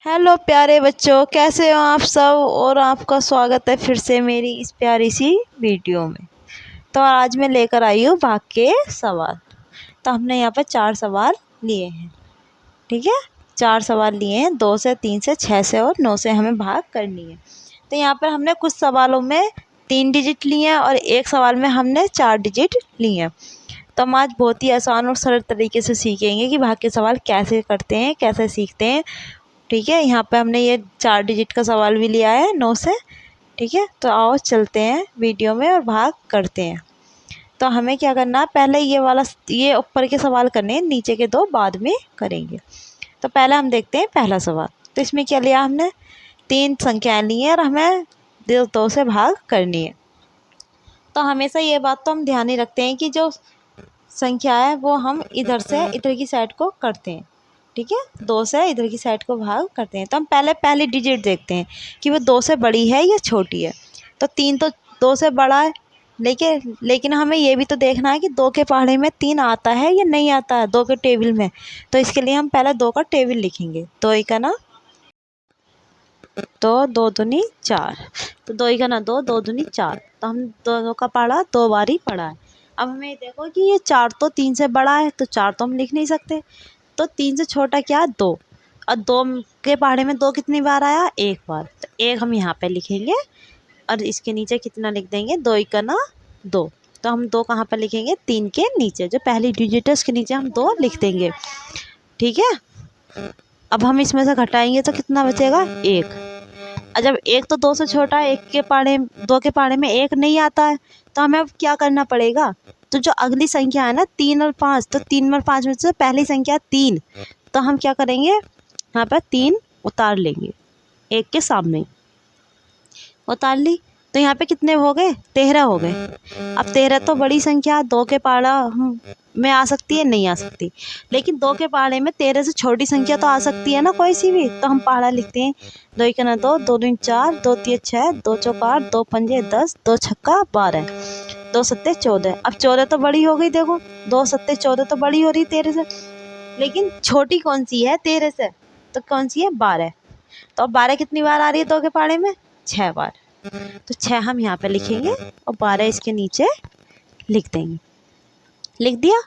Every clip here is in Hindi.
हेलो प्यारे बच्चों, कैसे हो आप सब। और आपका स्वागत है फिर से मेरी इस प्यारी सी वीडियो में। तो आज मैं लेकर आई हूँ भाग के सवाल। तो हमने यहाँ पर 4 सवाल लिए हैं, ठीक है। 4 सवाल लिए हैं, 2 से, 3 से, 6 से और 9 से हमें भाग करनी है। तो यहाँ पर हमने कुछ सवालों में 3 डिजिट लिए हैं और एक सवाल में हमने 4 डिजिट लिए हैं। तो हम आज बहुत ही आसान और सरल तरीके से सीखेंगे कि भाग के सवाल कैसे करते हैं, कैसे सीखते हैं, ठीक है। यहाँ पे हमने ये 4 डिजिट का सवाल भी लिया है 9 से, ठीक है। तो आओ चलते हैं वीडियो में और भाग करते हैं। तो हमें क्या करना है, पहले ये ऊपर के सवाल करने हैं, नीचे के 2 बाद में करेंगे। तो पहले हम देखते हैं पहला सवाल। तो इसमें क्या लिया हमने, 3 संख्याएं ली हैं और हमें 2 से भाग करनी है। तो हमेशा ये बात तो हम ध्यान ही रखते हैं कि जो संख्या है वो हम इधर से इधर की साइड को करते हैं, ठीक है। 2 से इधर की साइड को भाग करते हैं। तो हम पहले पहली डिजिट देखते हैं कि वो 2 से बड़ी है या छोटी है। तो 3 तो 2 से बड़ा है, लेकिन हमें ये भी तो देखना है कि 2 के पहाड़े में 3 आता है या नहीं आता है 2 के टेबल में। तो इसके लिए हम पहले 2 का टेबल लिखेंगे। 2 ही का ना, तो 2 दूनी 4, तो 2 ही का ना 2, 2 दूनी 4। तो हम 2 का पहाड़ा 2 बार ही पढ़ा है। अब हमें देखो कि ये 4 तो 3 से बड़ा है, तो 4 तो हम लिख नहीं सकते। तो 3 से छोटा क्या, 2। और 2 के पहाड़े में 2 कितनी बार आया, 1 बार। तो 1 हम यहाँ पे लिखेंगे और इसके नीचे कितना लिख देंगे, 2 का ना 2। तो हम 2 कहाँ पर लिखेंगे, 3 के नीचे, जो पहली डिजिट है उसके नीचे हम 2 लिख देंगे, ठीक है। अब हम इसमें से घटाएंगे तो कितना बचेगा, 1। और जब 1 तो 2 से छोटा है, 2 के पहाड़े में 1 नहीं आता है, तो हमें अब क्या करना पड़ेगा। तो जो अगली संख्या है ना 3 और 5, तो 3 और 5 में से पहली संख्या 3, तो हम क्या करेंगे, यहाँ पर 3 उतार लेंगे, 1 के सामने उतार ली। तो यहाँ पे कितने हो गए, 13 हो गए। अब 13 तो बड़ी संख्या, 2 के पहाड़ा में आ सकती है, नहीं आ सकती। लेकिन 2 के पहाड़े में 13 से छोटी संख्या तो आ सकती है ना, कोई सी भी। तो हम पहाड़ा लिखते हैं, 2 का ना 2, 2 दूनी 4, 2 तिया 6, 2 चौका 8, 2 पंजे 10, 2 छक्का 12, 2 सत्ते 14। अब 14 तो बड़ी हो गई, देखो 2 सत्ते 14 तो बड़ी हो रही 13 से। लेकिन छोटी कौन सी है 13 से, तो कौन सी है, 12। तो अब 12 कितनी बार आ रही है 2 के पहाड़े में, 6 बार। तो 6 हम यहाँ पे लिखेंगे और 12 इसके नीचे लिख देंगे। लिख दिया,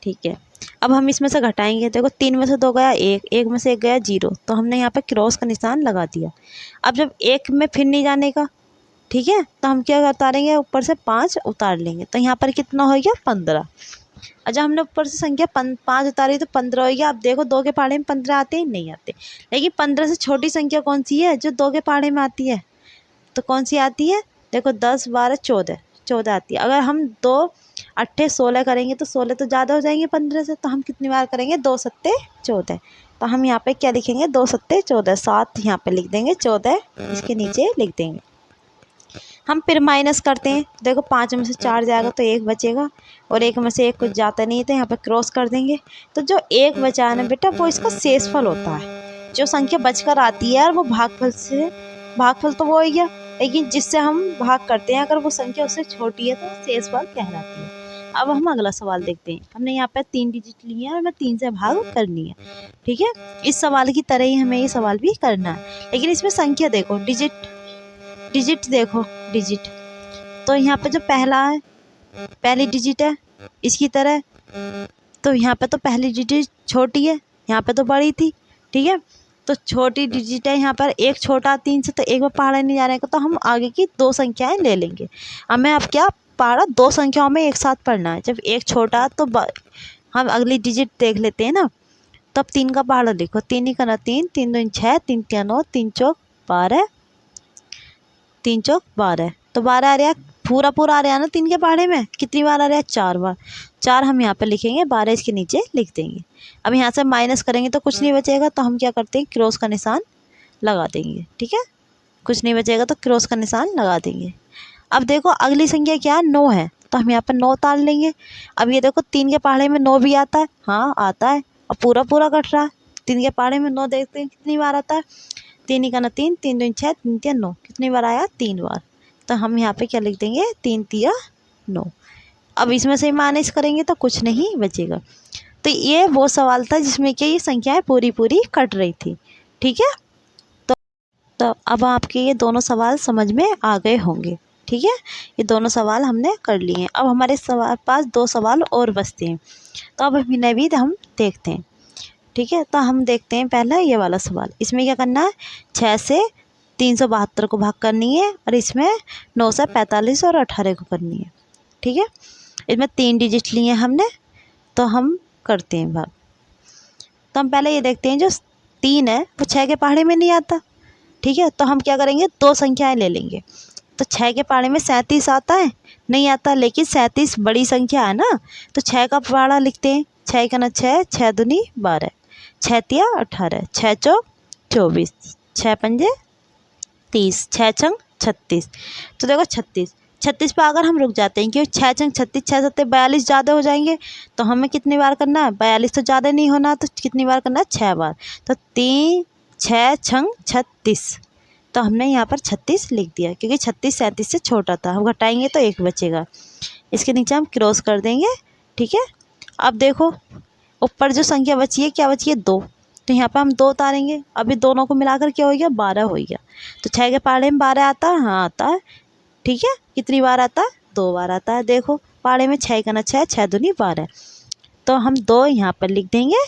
ठीक है। अब हम इसमें से घटाएंगे, देखो 3 में से 2 गया 1, 1 में से 1 गया 0, तो हमने यहाँ पे क्रॉस का निशान लगा दिया। अब जब 1 में फिर नहीं जाने का, ठीक है, तो हम क्या उतारेंगे, ऊपर से 5 उतार लेंगे। तो यहाँ पर कितना हो गया, 15। और जब हमने ऊपर से संख्या 5 उतारी तो 15 हो गया। अब देखो 2 के पहाड़े में 15 आते हैं, नहीं आते। लेकिन 15 से छोटी संख्या कौन सी है, जो 2 के पहाड़े में आती है। तो कौन सी आती है, देखो 10 12 14, 14 आती है। अगर हम 2 8 16 करेंगे तो 16 तो ज़्यादा हो जाएंगे 15 से। तो हम कितनी बार करेंगे, 2 सत्ते 14। तो हम यहाँ पे क्या लिखेंगे, 2 सत्ते 14, 7 यहाँ पे लिख देंगे, 14 इसके नीचे लिख देंगे। हम फिर माइनस करते हैं, देखो 5 में से 4 जाएगा तो 1 बचेगा, और 1 में से 1 कुछ जाता नहीं, तो यहाँ पे क्रॉस कर देंगे। तो जो 1 बचा है ना बेटा, वो इसका शेषफल होता है। जो संख्या बचकर आती है यार, वो भागफल तो वो हो गया, लेकिन जिससे हम भाग करते हैं अगर वो संख्या उससे छोटी है तो शेषफल कहलाती है। अब हम अगला सवाल देखते हैं। हमने यहाँ पे 3 डिजिट लिए हैं और हमें 3 से भाग करनी है, ठीक है। इस सवाल की तरह ही हमें ये सवाल भी करना है, लेकिन इसमें संख्या देखो, डिजिट देखो, डिजिट। तो यहाँ पे जो पहली डिजिट है इसकी तरह, तो यहाँ पे तो पहली डिजिट छोटी है, यहाँ पे तो बड़ी थी, ठीक है। तो छोटी डिजिट है यहाँ पर, एक छोटा 3 से, तो एक में पहाड़ा नहीं जाने का, तो हम आगे की 2 संख्याएं ले लेंगे। हमें अब क्या, पहाड़ा 2 संख्याओं में एक साथ पढ़ना है। जब एक छोटा तो हम अगली डिजिट देख लेते हैं ना। तब 3 का पहाड़ा लिखो, 3 ही का ना 3, 3 दूनी 6, 3 तिया 9, 3 चौक 12, 3 चौक 12। तो 12 आ रहा, पूरा आ रहा है ना 3 के पहाड़े में। कितनी बार आ रहा है, 4 बार। 4 हम यहाँ पे लिखेंगे, 12 इसके नीचे लिख देंगे। अब यहाँ से माइनस करेंगे तो कुछ नहीं बचेगा, तो हम क्या करते हैं, क्रॉस का निशान लगा देंगे, ठीक है। कुछ नहीं बचेगा तो क्रॉस का निशान लगा देंगे। अब देखो अगली संख्या क्या है, 9 है, तो हम यहाँ पर 9 उतार लेंगे। अब ये देखो 3 के पहाड़े में 9 भी आता है, हाँ आता है, और पूरा कट रहा है। 3 के पहाड़े में 9 देखते हैं कितनी बार आता है, 3 ही का ना 3, 3 दूनी 6, 3 तिया 9, कितनी बार आया, 3 बार। तो हम यहाँ पे क्या लिख देंगे, 3 तिया 9। अब इसमें से माइनस करेंगे तो कुछ नहीं बचेगा। तो ये वो सवाल था जिसमें कि ये संख्याएं पूरी कट रही थी, ठीक है। तो अब आपके ये दोनों सवाल समझ में आ गए होंगे। ठीक है, ये दोनों सवाल हमने कर लिए हैं। अब हमारे पास 2 सवाल और बचते हैं, तो अब इन्हें भी हम देखते हैं। ठीक है, तो हम देखते हैं पहला ये वाला सवाल। इसमें क्या करना है, 6 से 372 को भाग करनी है, और इसमें 9 से 45 और 18 को करनी है। ठीक है, इसमें 3 डिजिट लिए हमने, तो हम करते हैं भाग। तो हम पहले ये देखते हैं, जो 3 है वो 6 के पहाड़े में नहीं आता। ठीक है, तो हम क्या करेंगे, 2 संख्याएं ले लेंगे। तो 6 के पहाड़े में 37 आता है, नहीं आता, लेकिन 37 बड़ी संख्या है ना, तो 6 का पहाड़ा लिखते हैं। 6 का ना 6, 6 दूनी 12, 6 तिया 18, 6 चौक 24, 6 पंजे 30, 6 छंग 36। तो देखो 36 पे अगर हम रुक जाते हैं, क्योंकि 6 छंग 36, 6 सत्ते 42 ज़्यादा हो जाएंगे, तो हमें कितनी बार करना है, 42 तो ज़्यादा नहीं होना, तो कितनी बार करना है, 6 बार। तो 3 6 छंग 36, तो हमने यहाँ पर 36 लिख दिया, क्योंकि 36 37 से छोटा था। हम घटाएंगे तो 1 बचेगा, इसके नीचे हम क्रॉस कर देंगे। ठीक है, अब देखो ऊपर जो संख्या बची है, क्या बची है, 2, तो यहाँ पर हम 2 उतारेंगे। अभी दोनों को मिलाकर क्या हो गया, 12 हो गया। तो 6 के पहाड़े में 12 आता है, हाँ आता है। ठीक है, कितनी बार आता है, 2 बार आता है। देखो पहाड़े में 6 का ना 6, 6 दूनी 12, तो हम 2 यहाँ पर लिख देंगे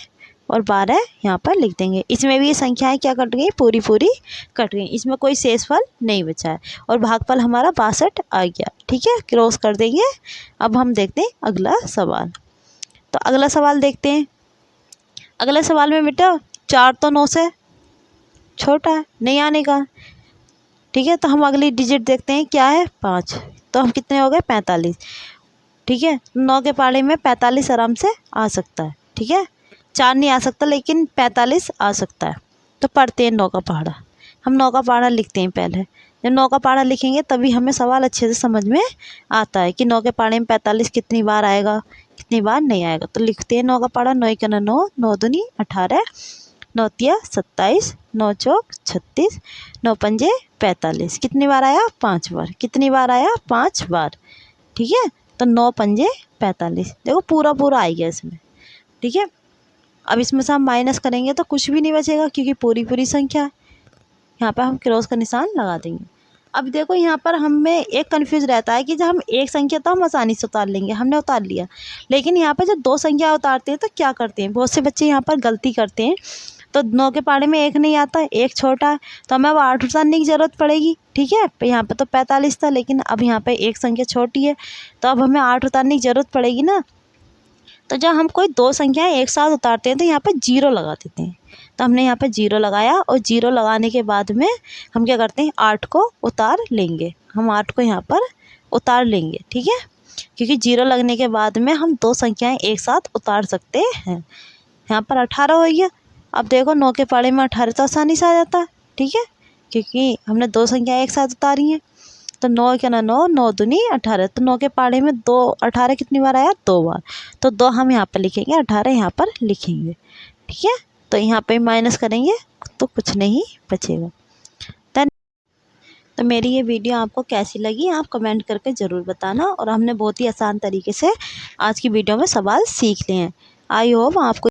और 12 यहाँ पर लिख देंगे। इसमें भी ये संख्याएं क्या कट गई, पूरी पूरी कट गई, इसमें कोई शेषफल नहीं बचा है, और भागफल हमारा 62 आ गया। ठीक है, क्रॉस कर देंगे। अब हम देखते हैं अगला सवाल। तो अगला सवाल देखते हैं। अगले सवाल में बेटा 4 तो 9 से छोटा है, नहीं आने का। ठीक है, तो हम अगली डिजिट देखते हैं, क्या है, 5, तो हम कितने हो गए, 45। ठीक है, 9 के पहाड़े में 45 आराम से आ सकता है। ठीक है, 4 नहीं आ सकता, लेकिन 45 आ सकता है। तो पढ़ते हैं 9 का पहाड़ा। हम 9 का पहाड़ा लिखते हैं पहले। जब 9 का पहाड़ा लिखेंगे तभी हमें सवाल अच्छे से समझ में आता है कि 9 के पहाड़े में 45 कितनी बार आएगा, कितनी बार नहीं आएगा। तो लिखते हैं 9 का पहाड़ा। 9 का 9, 9 दूनी 18, 9 तिया 27, 9 चौक 36, 9 पंजे 45, कितनी बार आया, 5 बार। कितनी बार आया, 5 बार। ठीक है, तो 9 पंजे 45, देखो पूरा पूरा आ गया इसमें। ठीक है, अब इसमें से हम माइनस करेंगे तो कुछ भी नहीं बचेगा, क्योंकि पूरी पूरी संख्या है। यहाँ पर हम क्रॉस का निशान लगा देंगे। अब देखो यहाँ पर हमें एक कन्फ्यूज रहता है कि जब हम एक संख्या तो हम आसानी से उतार लेंगे, हमने उतार लिया, लेकिन यहाँ पर जब 2 संख्या उतारते हैं तो क्या करते हैं, बहुत से बच्चे यहाँ पर गलती करते हैं। तो 9 के पहाड़े में 1 नहीं आता, 1 छोटा है, तो हमें अब 8 उतारने की ज़रूरत पड़ेगी। ठीक है, यहाँ पर तो 45 था, लेकिन अब यहाँ पर एक संख्या छोटी है, तो अब हमें 8 उतारने की ज़रूरत पड़ेगी ना। तो जब हम कोई 2 संख्याएं एक साथ उतारते हैं तो यहाँ पर 0 लगा देते हैं। तो हमने यहाँ पर 0 लगाया, और 0 लगाने के बाद में हम क्या करते हैं, 8 को उतार लेंगे। हम 8 को यहाँ पर उतार लेंगे। ठीक है, क्योंकि 0 लगने के बाद में हम 2 संख्याएं एक साथ उतार सकते हैं। यहाँ पर 18 हो गया। अब देखो 9 के पहाड़े में 18 तो आसानी से आ जाता है। ठीक है, क्योंकि हमने 2 संख्याएं एक साथ उतारी हैं। तो 9 क्या ना 9, 9 दूनी 18, तो 9 के पहाड़े में 2, 18 कितनी बार आया, 2 बार। तो 2 हम यहाँ पर लिखेंगे, 18 यहाँ पर लिखेंगे। ठीक है, तो यहाँ पे माइनस करेंगे तो कुछ नहीं बचेगा। तो मेरी ये वीडियो आपको कैसी लगी, आप कमेंट करके ज़रूर बताना। और हमने बहुत ही आसान तरीके से आज की वीडियो में सवाल सीख लिए हैं। आई होप आपको